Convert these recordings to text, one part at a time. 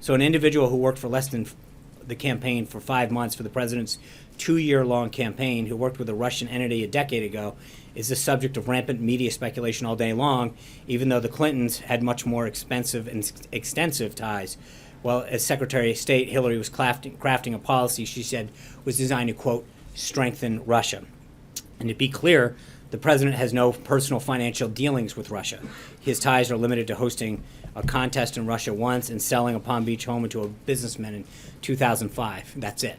So an individual who worked for less than the campaign for 5 months for the president's 2-year-long campaign, who worked with a Russian entity a decade ago, is the subject of rampant media speculation all day long, even though the Clintons had much more expensive and extensive ties. Well, as Secretary of State, Hillary was crafting a policy she said was designed to, quote, strengthen Russia. And to be clear, the president has no personal financial dealings with Russia. His ties are limited to hosting a contest in Russia once and selling a Palm Beach home to a businessman in 2005. That's it.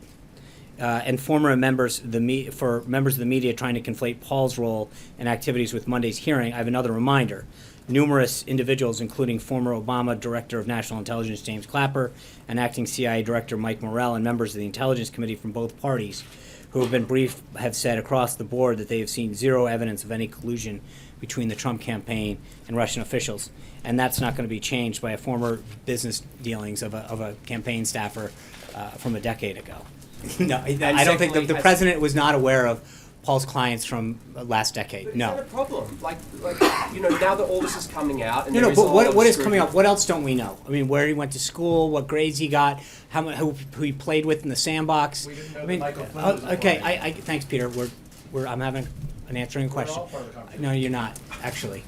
And former members of the media trying to conflate Paul's role and activities with Monday's hearing, I have another reminder. Numerous individuals, including former Obama Director of National Intelligence James Clapper and acting CIA Director Mike Morrell, and members of the Intelligence Committee from both parties who have been briefed, have said across the board that they have seen zero evidence of any collusion between the Trump campaign and Russian officials. And that's not going to be changed by a former business dealings of a campaign staffer from a decade ago. No, I don't think the president was not aware of Paul's clients from last decade. But no. Is that a problem? Like now that all this is coming out, and but what is coming up? What else don't we know? I mean, where he went to school, what grades he got, who he played with in the sandbox. We didn't know I mean, that Michael Flynn was okay. Thanks, Peter. I'm having an answering question. We're all part of the conversation. No, you're not actually.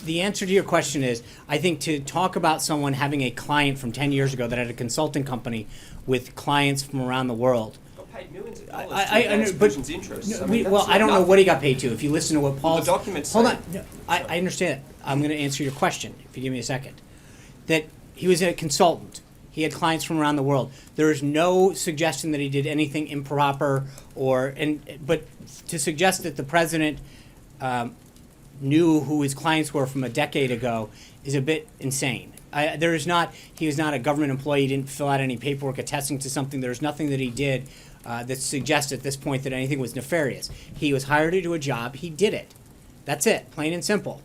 The answer to your question is, I think to talk about someone having a client from 10 years ago that had a consulting company with clients from around the world. Paid millions of dollars to advance the person's interests. I don't know what he got paid to. If you listen to what Paul's... the documents Hold say. on. No, I understand it. I'm going to answer your question, if you give me a second. That he was a consultant. He had clients from around the world. There is no suggestion that he did anything improper but to suggest that the president knew who his clients were from a decade ago is a bit insane. He was not a government employee. He didn't fill out any paperwork attesting to something. There's nothing that he did that suggests at this point that anything was nefarious. He was hired to do a job. He did it. That's it, plain and simple.